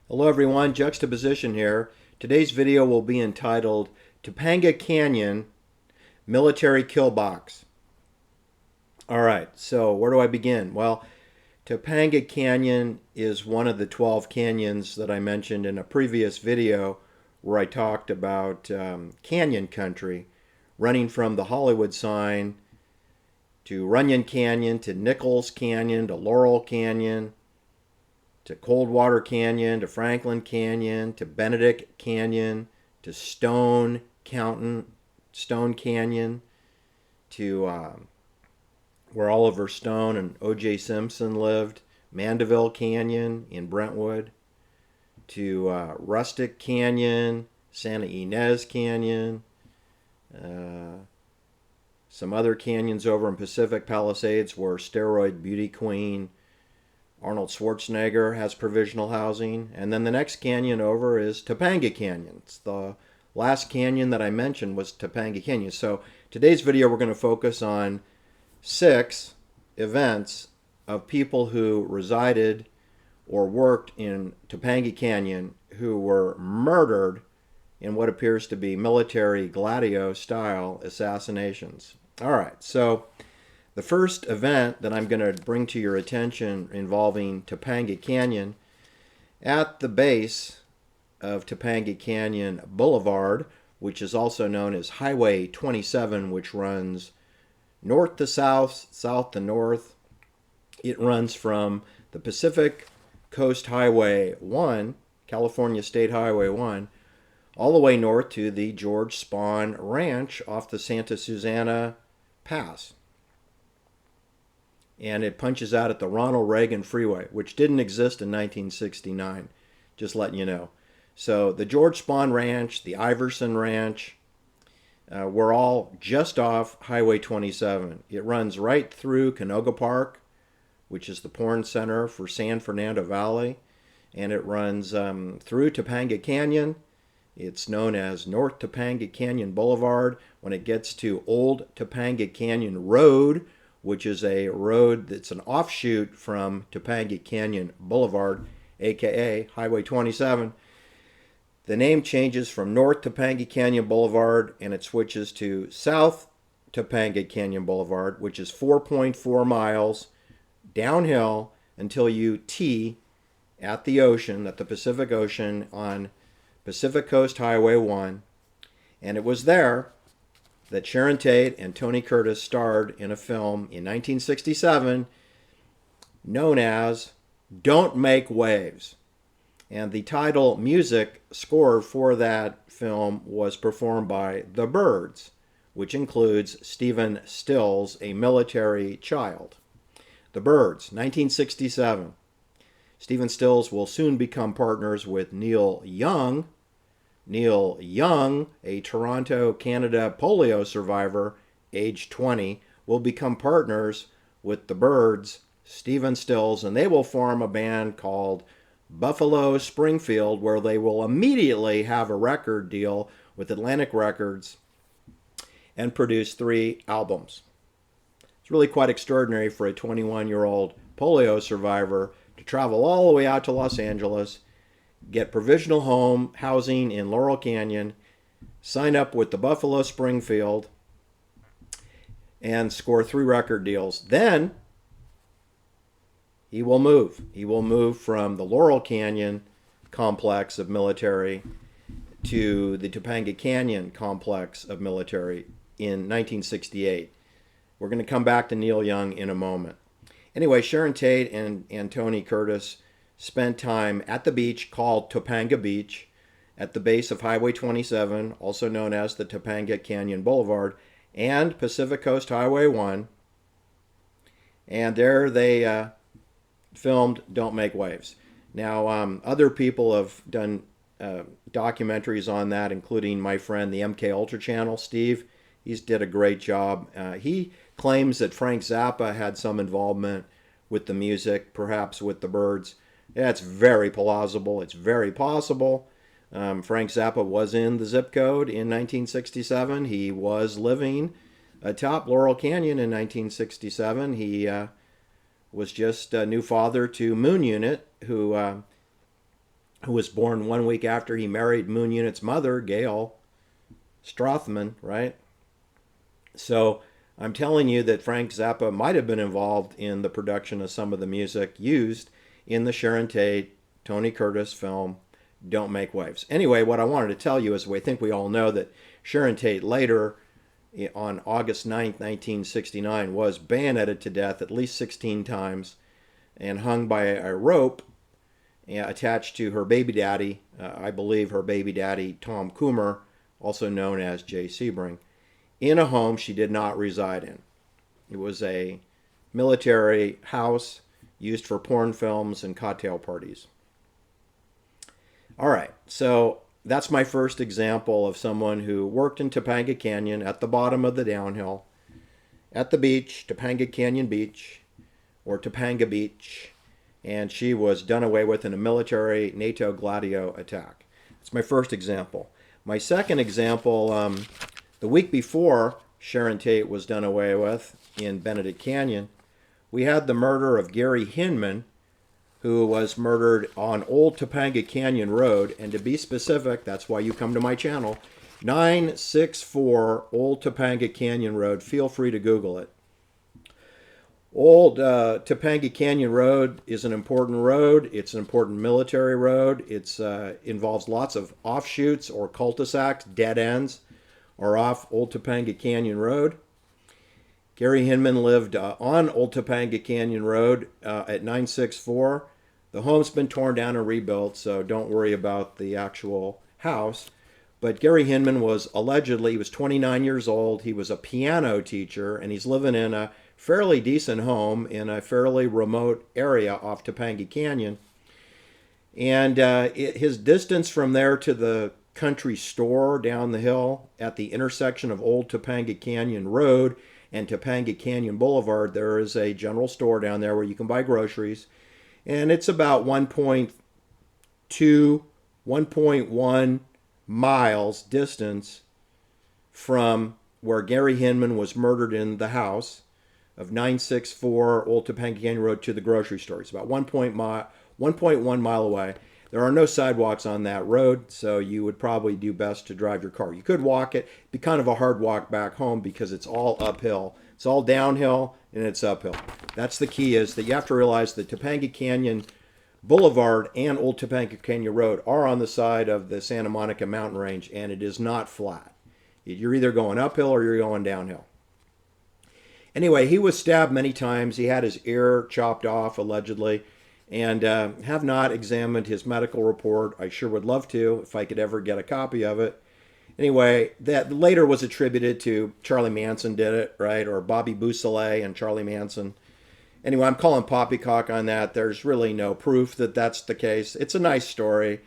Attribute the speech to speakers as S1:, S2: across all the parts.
S1: Hello everyone, Juxtaposition here. Today's video will be entitled Topanga Canyon Military Kill Box. Alright, so where do I begin? Well, Topanga Canyon is one of the 12 canyons that I mentioned in a previous video where I talked about canyon country, running from the Hollywood sign to Runyon Canyon to Nichols Canyon to Laurel Canyon to Coldwater Canyon, to Franklin Canyon, to Benedict Canyon, to Stone Canyon, to where Oliver Stone and O.J. Simpson lived, Mandeville Canyon in Brentwood, to Rustic Canyon, Santa Ynez Canyon, some other canyons over in Pacific Palisades where Steroid Beauty Queen Arnold Schwarzenegger has provisional housing. And then the next canyon over is Topanga Canyon. It's the last canyon that I mentioned was Topanga Canyon. So today's video we're going to focus on 6 events of people who resided or worked in Topanga Canyon who were murdered in what appears to be military Gladio style assassinations. Alright, so the first event that I'm going to bring to your attention involving Topanga Canyon, at the base of Topanga Canyon Boulevard, which is also known as Highway 27, which runs north to south, south to north. It runs from the Pacific Coast Highway 1, California State Highway 1, all the way north to the George Spahn Ranch off the Santa Susana Pass. And it punches out at the Ronald Reagan Freeway, which didn't exist in 1969, just letting you know. So the George Spahn Ranch, the Iverson Ranch, were all just off Highway 27. It runs right through Canoga Park, which is the porn center for San Fernando Valley, and it runs through Topanga Canyon. It's known as North Topanga Canyon Boulevard. When it gets to Old Topanga Canyon Road, which is a road that's an offshoot from Topanga Canyon Boulevard, aka Highway 27. The name changes from North Topanga Canyon Boulevard and it switches to South Topanga Canyon Boulevard, which is 4.4 miles downhill until you T at the ocean, at the Pacific Ocean on Pacific Coast Highway 1. And it was there that Sharon Tate and Tony Curtis starred in a film in 1967 known as Don't Make Waves. And the title music score for that film was performed by The Byrds, which includes Stephen Stills, a military child. The Byrds, 1967. Stephen Stills will soon become partners with Neil Young. Neil Young, a Toronto, Canada polio survivor, age 20, will become partners with the Byrds, Stephen Stills, and they will form a band called Buffalo Springfield, where they will immediately have a record deal with Atlantic Records and produce 3 albums. It's really quite extraordinary for a 21-year-old polio survivor to travel all the way out to Los Angeles, get provisional home housing in Laurel Canyon, sign up with the Buffalo Springfield, and score 3 record deals. Then he will move. He will move from the Laurel Canyon complex of military to the Topanga Canyon complex of military in 1968. We're going to come back to Neil Young in a moment. Anyway, Sharon Tate and Tony Curtis spent time at the beach called Topanga Beach at the base of Highway 27, also known as the Topanga Canyon Boulevard, and Pacific Coast Highway 1. And there they filmed Don't Make Waves. Now, other people have done documentaries on that, including my friend, the MK Ultra Channel, Steve. He's did a great job. He claims that Frank Zappa had some involvement with the music, perhaps with the Byrds. Yeah, it's very plausible. It's very possible. Frank Zappa was in the zip code in 1967. He was living atop Laurel Canyon in 1967. He was just a new father to Moon Unit, who who was born 1 week after he married Moon Unit's mother, Gail Strothman, right? So I'm telling you that Frank Zappa might have been involved in the production of some of the music used in the Sharon Tate, Tony Curtis film, Don't Make Waves. Anyway, what I wanted to tell you is I think we all know that Sharon Tate later, on August 9th, 1969, was bayoneted to death at least 16 times and hung by a rope attached to her baby daddy, I believe her baby daddy, Tom Coomer, also known as Jay Sebring, in a home she did not reside in. It was a military house used for porn films and cocktail parties. All right, so that's my first example of someone who worked in Topanga Canyon at the bottom of the downhill, at the beach, Topanga Canyon Beach, or Topanga Beach, and she was done away with in a military NATO Gladio attack. That's my first example. My second example, the week before Sharon Tate was done away with in Benedict Canyon, we had the murder of Gary Hinman, who was murdered on Old Topanga Canyon Road. And to be specific, that's why you come to my channel, 964 Old Topanga Canyon Road. Feel free to Google it. Old Topanga Canyon Road is an important road. It's an important military road. It involves lots of offshoots or cul-de-sacs, dead ends, are off Old Topanga Canyon Road. Gary Hinman lived on Old Topanga Canyon Road at 964. The home's been torn down and rebuilt, so don't worry about the actual house. But Gary Hinman was allegedly, he was 29 years old. He was a piano teacher, and he's living in a fairly decent home in a fairly remote area off Topanga Canyon. And his distance from there to the country store down the hill at the intersection of Old Topanga Canyon Road and Topanga Canyon Boulevard, there is a general store down there where you can buy groceries. And it's about 1.2, 1.1 miles distance from where Gary Hinman was murdered in the house of 964 Old Topanga Canyon Road to the grocery store. It's about 1.1 mile away. There are no sidewalks on that road, so you would probably do best to drive your car. You could walk it. It'd be kind of a hard walk back home because it's all uphill. It's all downhill and it's uphill. That's the key, is that you have to realize that Topanga Canyon Boulevard and Old Topanga Canyon Road are on the side of the Santa Monica mountain range, and it is not flat. You're either going uphill or you're going downhill. Anyway, he was stabbed many times. He had his ear chopped off, allegedly, and have not examined his medical report. I sure would love to if I could ever get a copy of it. Anyway, that later was attributed to Charlie Manson did it, right? Or Bobby Beausoleil and Charlie Manson. Anyway, I'm calling poppycock on that. There's really no proof that that's the case. It's a nice story.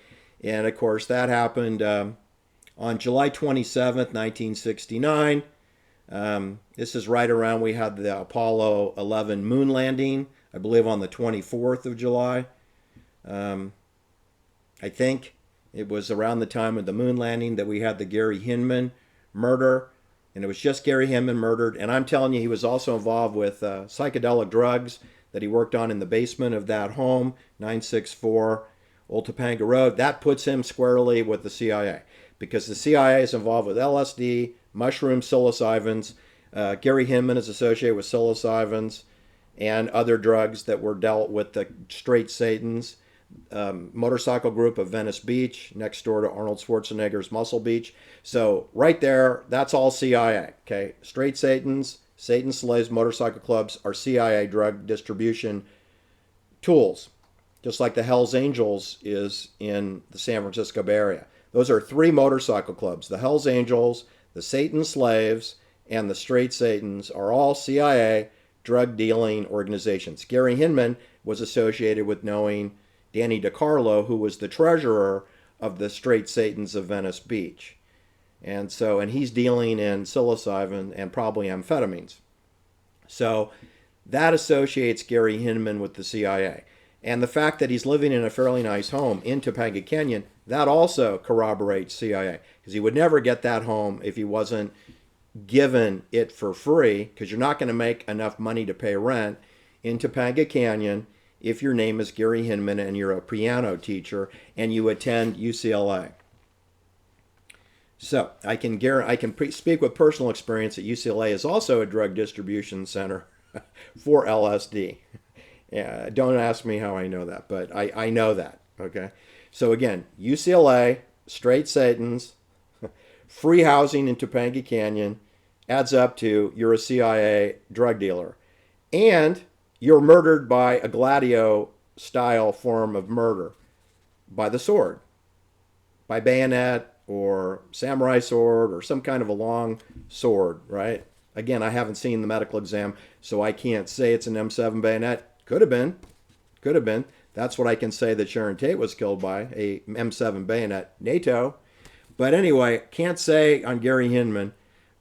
S1: And of course, that happened on July 27th, 1969. This is right around, we had the Apollo 11 moon landing, I believe on the 24th of July. I think it was around the time of the moon landing that we had the Gary Hinman murder. And it was just Gary Hinman murdered. And I'm telling you, he was also involved with psychedelic drugs that he worked on in the basement of that home, 964 Old Topanga Road. That puts him squarely with the CIA, because the CIA is involved with LSD, mushroom psilocybins. Gary Hinman is associated with psilocybins and other drugs that were dealt with the straight Satans. Motorcycle group of Venice Beach, next door to Arnold Schwarzenegger's Muscle Beach. So right there, that's all CIA. Okay, straight Satans, Satan slaves, motorcycle clubs are CIA drug distribution tools, just like the Hells Angels is in the San Francisco Bay Area. Those are three motorcycle clubs. The Hells Angels, the Satan slaves, and the straight Satans are all CIA drug dealing organizations. Gary Hinman was associated with knowing Danny DiCarlo, who was the treasurer of the Straight Satans of Venice Beach. And he's dealing in psilocybin and probably amphetamines. So that associates Gary Hinman with the CIA. And the fact that he's living in a fairly nice home in Topanga Canyon, that also corroborates CIA. Because he would never get that home if he wasn't given it for free, because you're not going to make enough money to pay rent in Topanga Canyon if your name is Gary Hinman and you're a piano teacher and you attend UCLA. So I can speak with personal experience that UCLA is also a drug distribution center for LSD. Yeah, don't ask me how I know that, but I know that. Okay. So again, UCLA, straight Satans, free housing in Topanga Canyon adds up to you're a CIA drug dealer. And you're murdered by a Gladio style form of murder, by the sword, by bayonet or samurai sword or some kind of a long sword, right? Again, I haven't seen the medical exam, so I can't say it's an M7 bayonet. Could have been. Could have been. That's what I can say that Sharon Tate was killed by, a M7 bayonet. NATO. But anyway, can't say on Gary Hinman,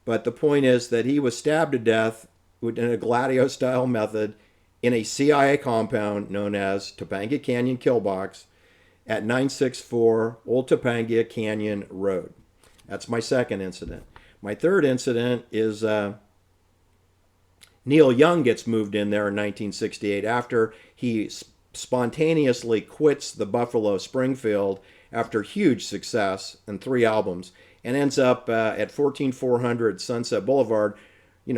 S1: but the point is that he was stabbed to death in a Gladio-style method in a CIA compound known as Topanga Canyon Kill Box at 964 Old Topanga Canyon Road. That's my second incident. My third incident is Neil Young gets moved in there in 1968 after he spontaneously quits the Buffalo Springfield after huge success and 3 albums and ends up at 14400 Sunset Boulevard,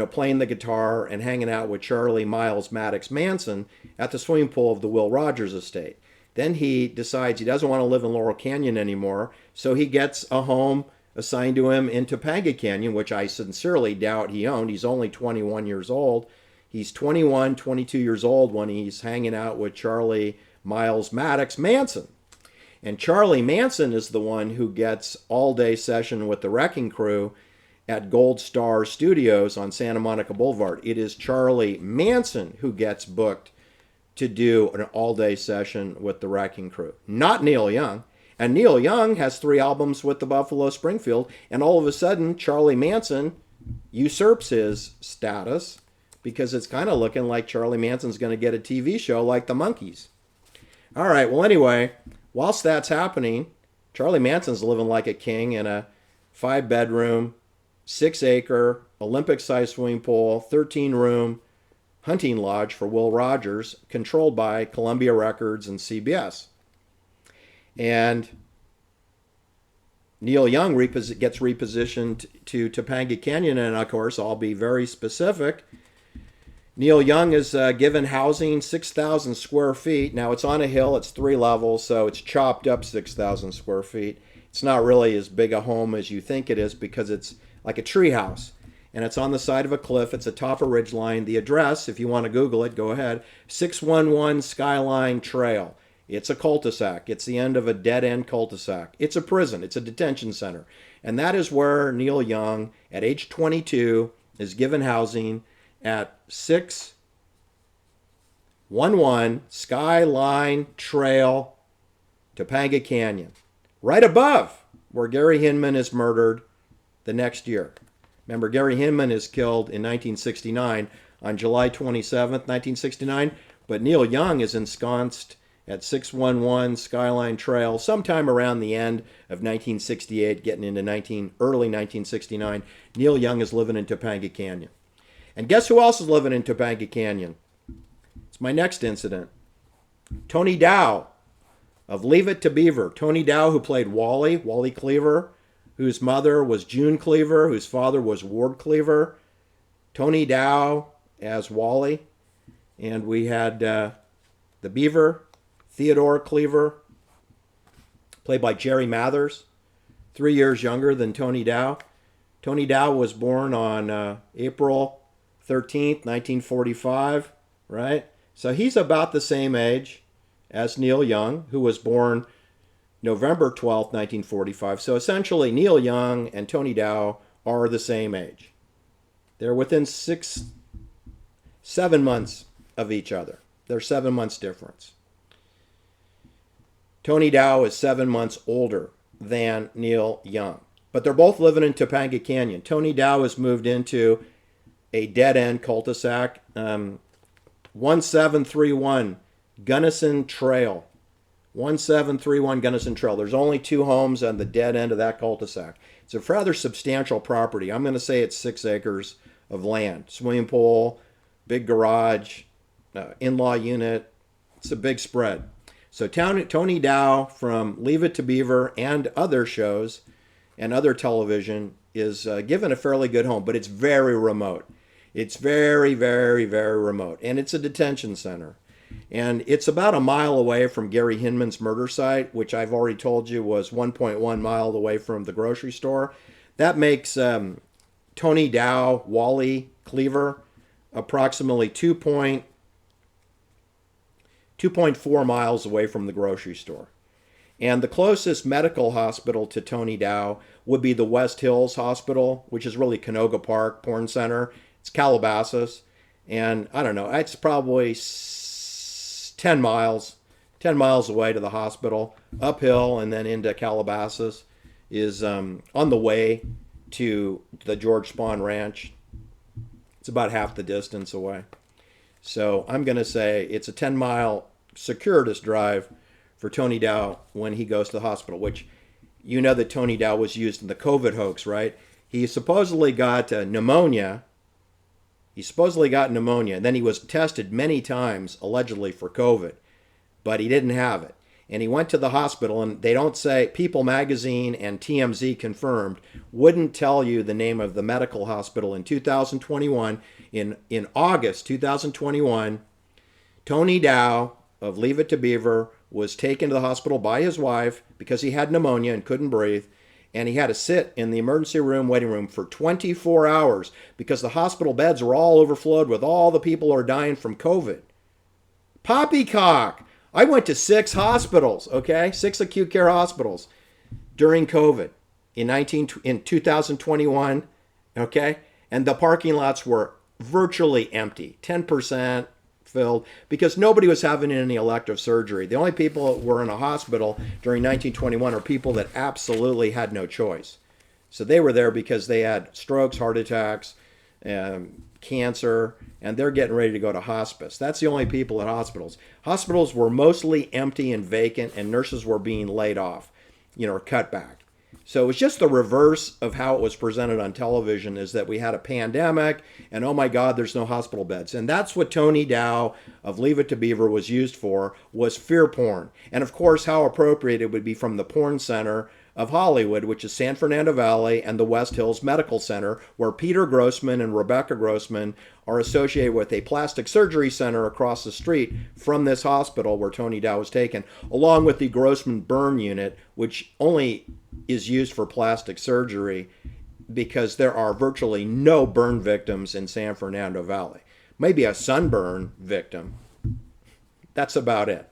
S1: playing the guitar and hanging out with Charlie Miles Maddox Manson at the swimming pool of the Will Rogers estate. Then he decides he doesn't want to live in Laurel Canyon anymore, so he gets a home assigned to him in Topanga Canyon, which I sincerely doubt he owned. He's only 21 years old. He's 21, 22 years old when he's hanging out with Charlie Miles Maddox Manson. And Charlie Manson is the one who gets all-day session with the Wrecking Crew at Gold Star Studios on Santa Monica Boulevard. It is Charlie Manson who gets booked to do an all-day session with the Wrecking Crew, not Neil Young. And Neil Young has 3 albums with the Buffalo Springfield, and all of a sudden, Charlie Manson usurps his status because it's kind of looking like Charlie Manson's going to get a TV show like the Monkees. All right, well, anyway, whilst that's happening, Charlie Manson's living like a king in a 5-bedroom, 6-acre, Olympic-sized swimming pool, 13-room hunting lodge for Will Rogers, controlled by Columbia Records and CBS. And Neil Young gets repositioned to Topanga Canyon, and of course, I'll be very specific. Neil Young is given housing 6,000 square feet. Now, it's on a hill, it's 3 levels, so it's chopped up 6,000 square feet. It's not really as big a home as you think it is because it's like a tree house. And it's on the side of a cliff. It's atop a ridgeline. The address, if you want to Google it, go ahead. 611 Skyline Trail. It's a cul-de-sac. It's the end of a dead-end cul-de-sac. It's a prison. It's a detention center. And that is where Neil Young, at age 22, is given housing at 611 Skyline Trail, Topanga Canyon. Right above where Gary Hinman is murdered the next year. Remember, Gary Hinman is killed in 1969 on July 27th, 1969, but Neil Young is ensconced at 611 Skyline Trail sometime around the end of 1968, getting into early 1969. Neil Young is living in Topanga Canyon. And guess who else is living in Topanga Canyon? It's my next incident. Tony Dow of Leave It to Beaver. Tony Dow, who played Wally Cleaver, whose mother was June Cleaver, whose father was Ward Cleaver. Tony Dow as Wally. And we had the Beaver, Theodore Cleaver, played by Jerry Mathers, 3 years younger than Tony Dow. Tony Dow was born on April 13th, 1945, right? So he's about the same age as Neil Young, who was born November 12th, 1945. So essentially, Neil Young and Tony Dow are the same age. They're within 7 months of each other. They're 7 months difference. Tony Dow is 7 months older than Neil Young. But they're both living in Topanga Canyon. Tony Dow has moved into a dead-end cul-de-sac, 1731 Gunnison Trail. 1731 Gunnison Trail. There's only 2 homes on the dead end of that cul-de-sac. It's a rather substantial property. I'm going to say it's 6 acres of land. Swimming pool, big garage, in-law unit, It's a big spread. So Tony Dow from Leave It to Beaver and other shows and other television is given a fairly good home, but it's very remote. It's very, very, very remote. And it's a detention center. And it's about a mile away from Gary Hinman's murder site, which I've already told you was 1.1 miles away from the grocery store. That makes Tony Dow, Wally, Cleaver approximately 2.4 miles away from the grocery store. And the closest medical hospital to Tony Dow would be the West Hills Hospital, which is really Canoga Park Porn Center. It's Calabasas. And I don't know, it's probably 10 miles away to the hospital, uphill and then into Calabasas is on the way to the George Spahn Ranch. It's about half the distance away. So I'm going to say it's a 10-mile circuitous drive for Tony Dow when he goes to the hospital, which you know that Tony Dow was used in the COVID hoax, right? He supposedly got pneumonia. And then he was tested many times, allegedly, for COVID, but he didn't have it. And he went to the hospital, and they don't say, People Magazine and TMZ confirmed, wouldn't tell you the name of the medical hospital in 2021. In August 2021, Tony Dow of Leave It to Beaver was taken to the hospital by his wife because he had pneumonia and couldn't breathe. And he had to sit in the emergency room, waiting room for 24 hours because the hospital beds were all overflowed with all the people who are dying from COVID. Poppycock! I went to 6 hospitals, okay? 6 acute care hospitals during COVID in 2021, okay? And the parking lots were virtually empty, 10% filled, because nobody was having any elective surgery. The only people that were in a hospital during 1921 are people that absolutely had no choice. So they were there because they had strokes, heart attacks, cancer, and they're getting ready to go to hospice. That's the only people at hospitals. Hospitals were mostly empty and vacant, and nurses were being laid off, or cut back. So it was just the reverse of how it was presented on television, is that we had a pandemic and, oh my God, there's no hospital beds. And that's what Tony Dow of Leave It to Beaver was used for, was fear porn. And of course, how appropriate it would be from the porn center of Hollywood, which is San Fernando Valley and the West Hills Medical Center, where Peter Grossman and Rebecca Grossman are associated with a plastic surgery center across the street from this hospital where Tony Dow was taken, along with the Grossman Burn Unit, which only is used for plastic surgery because there are virtually no burn victims in San Fernando Valley. Maybe a sunburn victim. That's about it.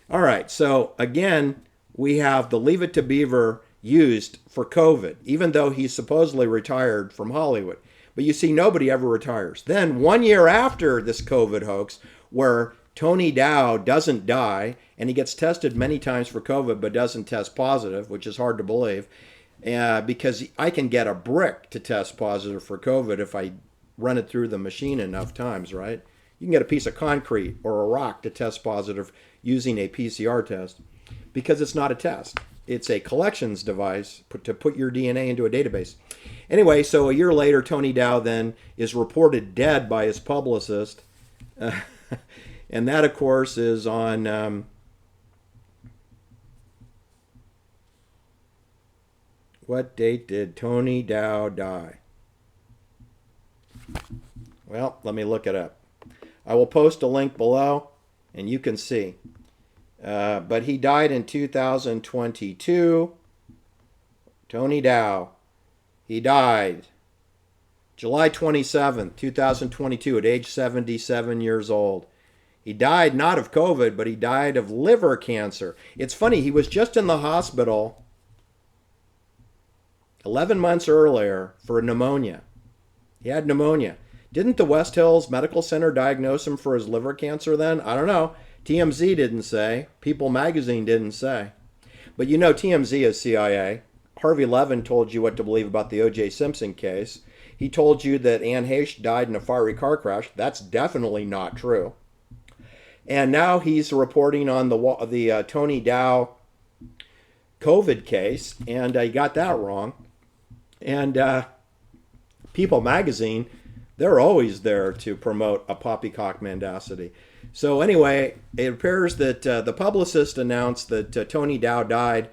S1: All right, so again, we have the Leave It to Beaver used for COVID, even though he's supposedly retired from Hollywood. But you see, nobody ever retires. Then 1 year after this COVID hoax, where Tony Dow doesn't die, and he gets tested many times for COVID but doesn't test positive, which is hard to believe, because I can get a brick to test positive for COVID if I run it through the machine enough times, right? You can get a piece of concrete or a rock to test positive using a PCR test, because it's not a test. It's a collections device to put your DNA into a database. Anyway, so a year later, Tony Dow then is reported dead by his publicist. And that, of course, is on what date did Tony Dow die? Well, let me look it up. I will post a link below, and you can see. But he died in 2022. Tony Dow. He died July 27th, 2022, at age 77 years old. He died not of COVID, but he died of liver cancer. It's funny, he was just in the hospital 11 months earlier for pneumonia. He had pneumonia. Didn't the West Hills Medical Center diagnose him for his liver cancer then? I don't know. TMZ didn't say. People Magazine didn't say. But you know TMZ is CIA. Harvey Levin told you what to believe about the O.J. Simpson case. He told you that Anne Heche died in a fiery car crash. That's definitely not true. And now he's reporting on the Tony Dow COVID case, and he got that wrong. And People Magazine, they're always there to promote a poppycock mendacity. So anyway, it appears that the publicist announced that Tony Dow died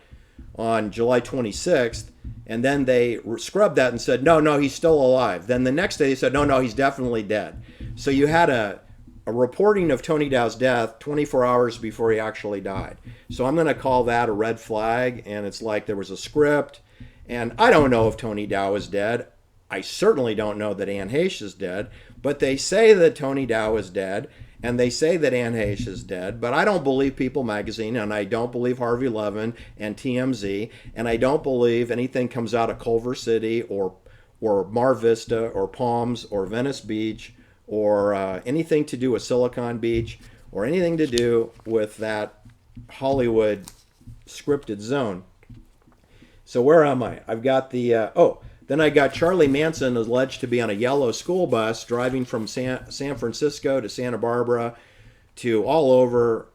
S1: on July 26th, and then they scrubbed that and said, no, no, he's still alive. Then the next day they said, no, no, he's definitely dead. So you had a reporting of Tony Dow's death 24 hours before he actually died. So I'm going to call that a red flag, and it's like there was a script, and I don't know if Tony Dow is dead. I certainly don't know that Anne Heche is dead, but they say that Tony Dow is dead, and they say that Anne Heche is dead, but I don't believe People Magazine, and I don't believe Harvey Levin and TMZ, and I don't believe anything comes out of Culver City or Mar Vista or Palms or Venice Beach or anything to do with Silicon Beach or anything to do with that Hollywood scripted zone. So where am I? I've got the, then I got Charlie Manson alleged to be on a yellow school bus driving from San Francisco to Santa Barbara to all over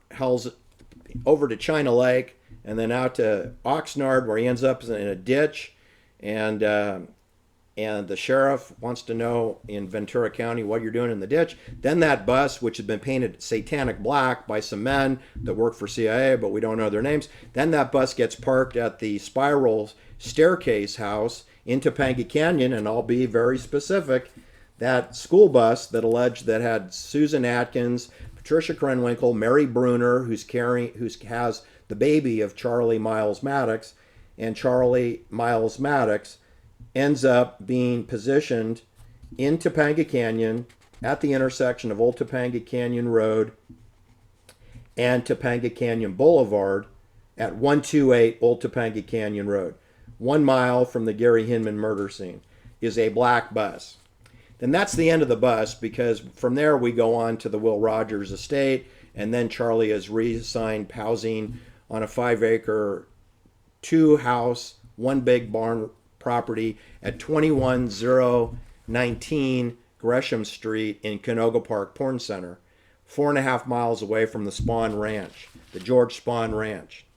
S1: over to China Lake and then out to Oxnard where he ends up in a ditch, and the sheriff wants to know in Ventura County what you're doing in the ditch. Then that bus, which had been painted satanic black by some men that work for CIA, but we don't know their names, then that bus gets parked at the Spiral Staircase House in Topanga Canyon, and I'll be very specific, that school bus that alleged that had Susan Atkins, Patricia Krenwinkel, Mary Bruner, who has the baby of Charlie Miles Maddox, and Charlie Miles Maddox ends up being positioned in Topanga Canyon at the intersection of Old Topanga Canyon Road and Topanga Canyon Boulevard at 128 Old Topanga Canyon Road. 1 mile from the Gary Hinman murder scene is a black bus. Then that's the end of the bus, because from there we go on to the Will Rogers estate, and then Charlie is reassigned housing on a 5-acre, 2-house, 1 big barn property at 21019 Gresham Street in Canoga Park Porn Center, 4.5 miles away from the Spahn Ranch, the George Spahn Ranch.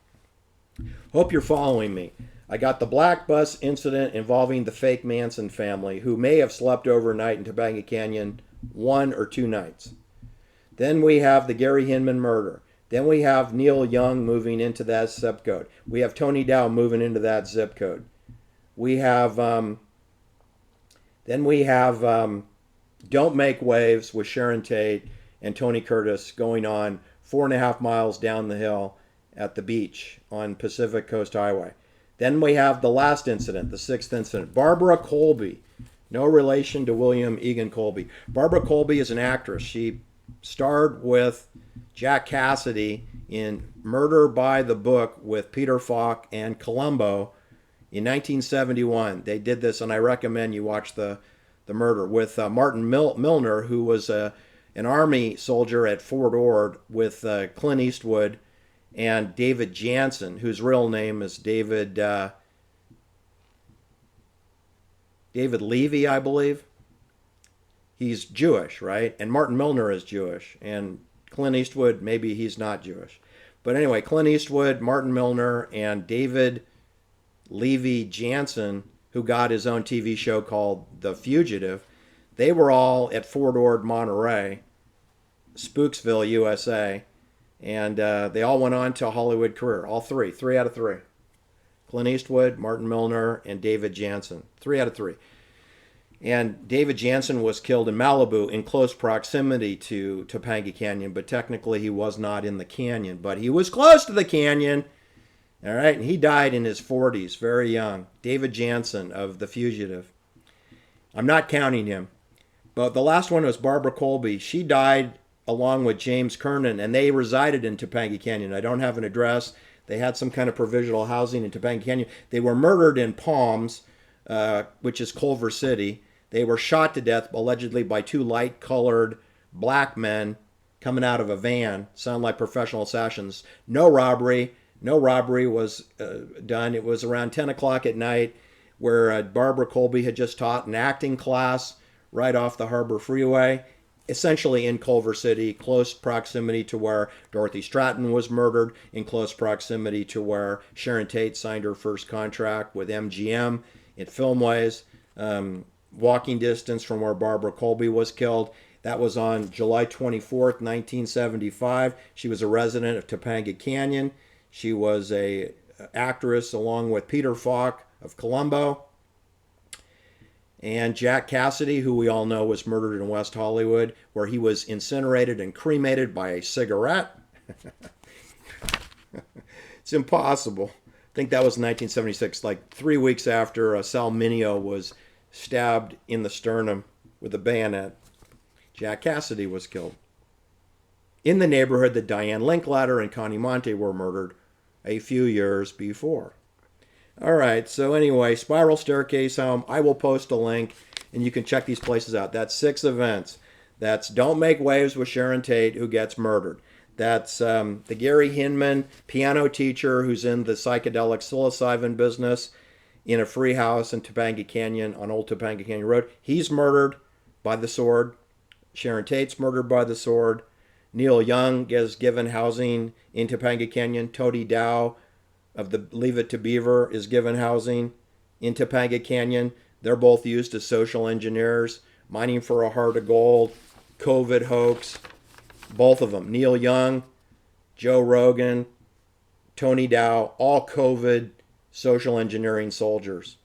S1: Hope you're following me. I got the black bus incident involving the fake Manson family, who may have slept overnight in Topanga Canyon 1 or 2 nights. Then we have the Gary Hinman murder. Then we have Neil Young moving into that zip code. We have Tony Dow moving into that zip code. We have, Don't Make Waves with Sharon Tate and Tony Curtis going on 4.5 miles down the hill at the beach on Pacific Coast Highway. Then we have the last incident, the 6th incident. Barbara Colby, no relation to William Egan Colby. Barbara Colby is an actress. She starred with Jack Cassidy in Murder by the Book with Peter Falk and Columbo in 1971. They did this, and I recommend you watch the murder with Martin Milner, who was an Army soldier at Fort Ord with Clint Eastwood and David Jansen, whose real name is David Levy, I believe. He's Jewish, right? And Martin Milner is Jewish. And Clint Eastwood, maybe he's not Jewish. But anyway, Clint Eastwood, Martin Milner, and David Levy Jansen, who got his own TV show called The Fugitive, they were all at Fort Ord, Monterey, Spooksville, USA. And they all went on to a Hollywood career. All three out of three. Clint Eastwood, Martin Milner, and David Jansen. 3 out of 3. And David Jansen was killed in Malibu in close proximity to Topanga Canyon, but technically he was not in the canyon. But he was close to the canyon. All right, and he died in his 40s, very young. David Jansen of The Fugitive. I'm not counting him. But the last one was Barbara Colby. She died along with James Keirnan, and they resided in Topanga Canyon. I don't have an address. They had some kind of provisional housing in Topanga Canyon. They were murdered in Palms, which is Culver City. They were shot to death, allegedly, by 2 light-colored black men coming out of a van. Sound like professional assassins. No robbery. No robbery was done. It was around 10 o'clock at night, where Barbara Colby had just taught an acting class right off the Harbor Freeway, essentially in Culver City, close proximity to where Dorothy Stratton was murdered, in close proximity to where Sharon Tate signed her first contract with MGM in Filmways, walking distance from where Barbara Colby was killed. That was on July 24th, 1975. She was a resident of Topanga Canyon. She was a actress along with Peter Falk of Colombo. And Jack Cassidy, who we all know was murdered in West Hollywood, where he was incinerated and cremated by a cigarette. It's impossible. I think that was 1976, like 3 weeks after Sal Mineo was stabbed in the sternum with a bayonet. Jack Cassidy was killed. In the neighborhood that Diane Linklater and Connie Monte were murdered a few years before. All right, so anyway, Spiral Staircase Home. I will post a link, and you can check these places out. That's 6 events. That's Don't Make Waves with Sharon Tate, who gets murdered. That's the Gary Hinman piano teacher who's in the psychedelic psilocybin business in a free house in Topanga Canyon on Old Topanga Canyon Road. He's murdered by the sword. Sharon Tate's murdered by the sword. Neil Young is given housing in Topanga Canyon. Tony Dow of the Leave It to Beaver is given housing in Topanga Canyon. They're both used as social engineers, mining for a heart of gold, COVID hoax, both of them. Neil Young, Joe Rogan, Tony Dow, all COVID social engineering soldiers.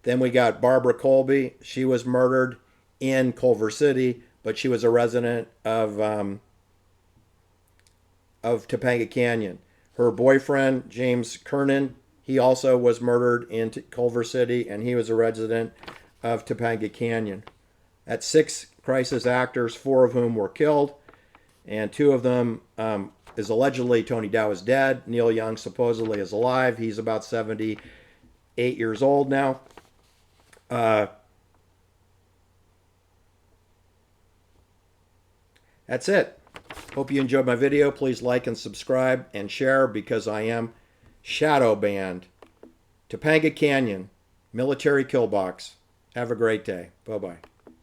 S1: Then we got Barbara Colby. She was murdered in Culver City, but she was a resident of Topanga Canyon. Her boyfriend, James Keirnan, he also was murdered in Culver City, and he was a resident of Topanga Canyon. At 6 crisis actors, 4 of whom were killed, and 2 of them is allegedly Tony Dow is dead. Neil Young supposedly is alive. He's about 78 years old now. That's it. Hope you enjoyed my video. Please like and subscribe and share because I am shadow banned. Topanga Canyon, military kill box. Have a great day. Bye-bye.